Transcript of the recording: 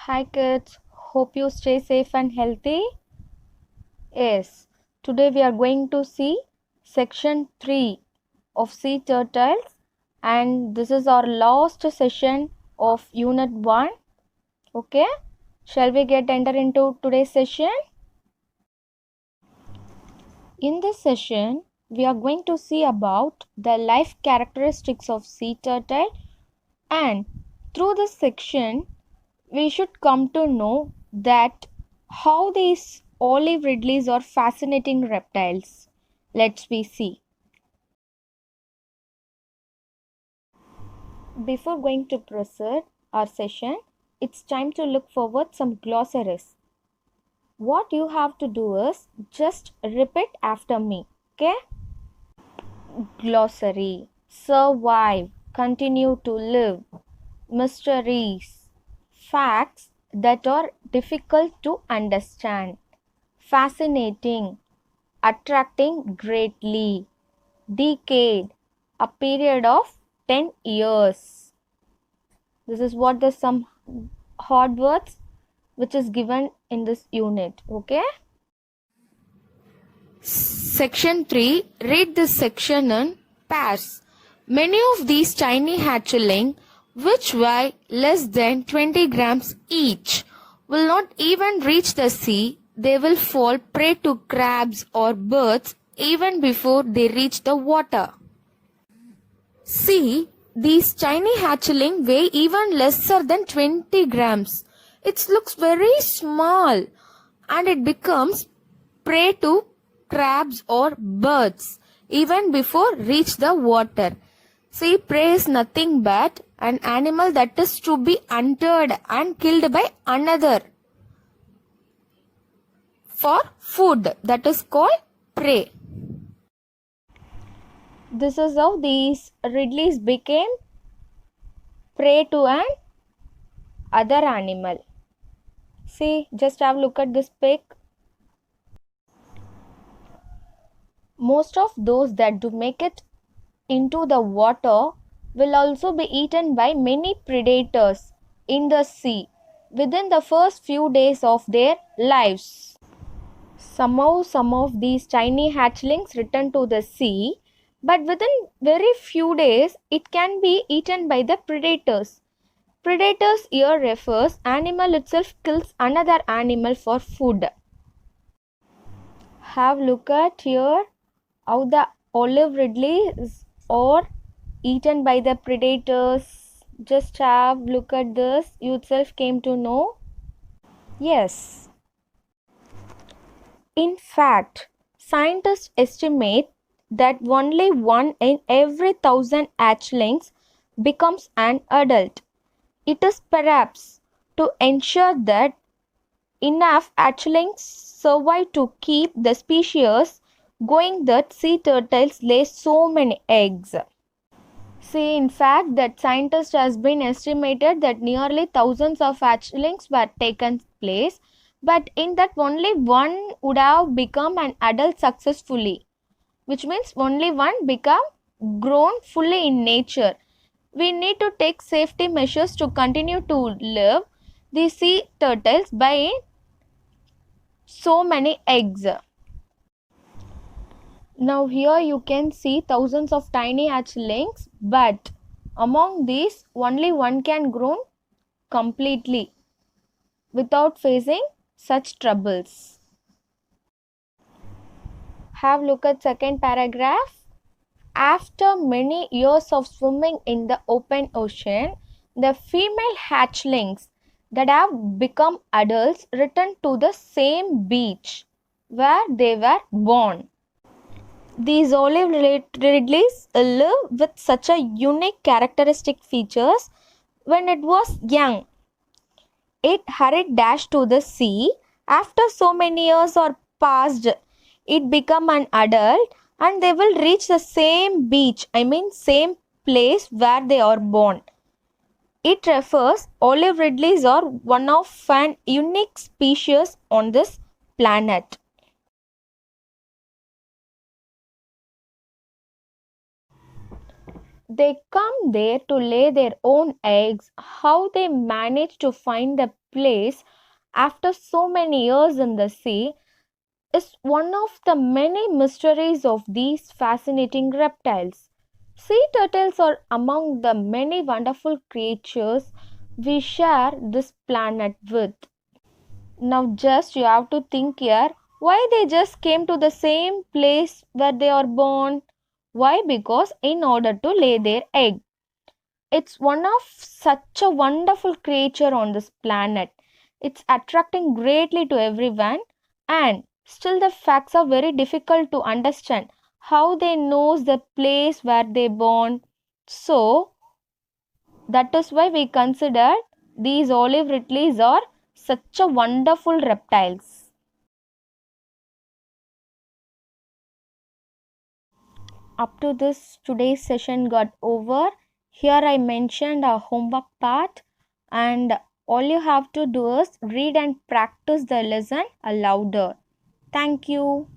Hi kids, hope you stay safe and healthy. Yes, today we are going to see section 3 of Sea Turtles, and this is our last session of unit 1. Okay, shall we get enter into today's session? In this session, we are going to see about the life characteristics of sea turtle, and through this section we should come to know that how these olive ridleys are fascinating reptiles. Let's we see. Before going to proceed our session, it's time to look forward some glossaries. What you have to do is just repeat after me. Okay? Glossary: survive, continue to live, mysteries, facts that are difficult to understand, fascinating, attracting greatly, decade, a period of 10 years. This is what the some hard words which is given in this unit. Okay. Section 3. Read this section in pairs. Many of these tiny hatchling, which weigh less than 20 grams each, will not even reach the sea. They will fall prey to crabs or birds even before they reach the water. See, these tiny hatchling weigh even lesser than 20 grams. It looks very small and it becomes prey to crabs or birds even before reach the water. See, prey is nothing but an animal that is to be hunted and killed by another for food. That is called prey. This is how these ridleys became prey to an other animal. See, just have a look at this pig. Most of those that do make it into the water will also be eaten by many predators in the sea within the first few days of their lives. Somehow some of these tiny hatchlings return to the sea, but within very few days it can be eaten by the predators. Predators here refers animal itself kills another animal for food. Have look at here how the olive ridleys are eaten by the predators. Just have look at this. You itself came to know. Yes. In fact, scientists estimate that only one in every 1,000 hatchlings becomes an adult. It is perhaps to ensure that enough hatchlings survive to keep the species going that sea turtles lay so many eggs. See, in fact, that scientist has been estimated that nearly thousands of hatchlings were taken place, but in that only one would have become an adult successfully, which means only one become grown fully in nature. We need to take safety measures to continue to live the sea turtles by so many eggs. Now here you can see thousands of tiny hatchlings, but among these only one can grow completely without facing such troubles. Have look at second paragraph. After many years of swimming in the open ocean, the female hatchlings that have become adults return to the same beach where they were born. These olive ridleys live with such a unique characteristic features. When it was young, it hurried dash to the sea. After so many years are passed, it become an adult and they will reach the same beach, same place where they are born. It refers olive ridleys are one of an unique species on this planet. They come there to lay their own eggs. How they manage to find a place after so many years in the sea is one of the many mysteries of these fascinating reptiles. Sea turtles are among the many wonderful creatures we share this planet with. Now, just you have to think here why they just came to the same place where they are born. Why? Because in order to lay their egg. It's one of such a wonderful creature on this planet. It's attracting greatly to everyone, and still the facts are very difficult to understand. How they knows the place where they born. So that is why we consider these olive ridleys are such a wonderful reptiles. Up to this today's session got over. Here I mentioned a homework part, and all you have to do is read and practice the lesson louder. Thank you.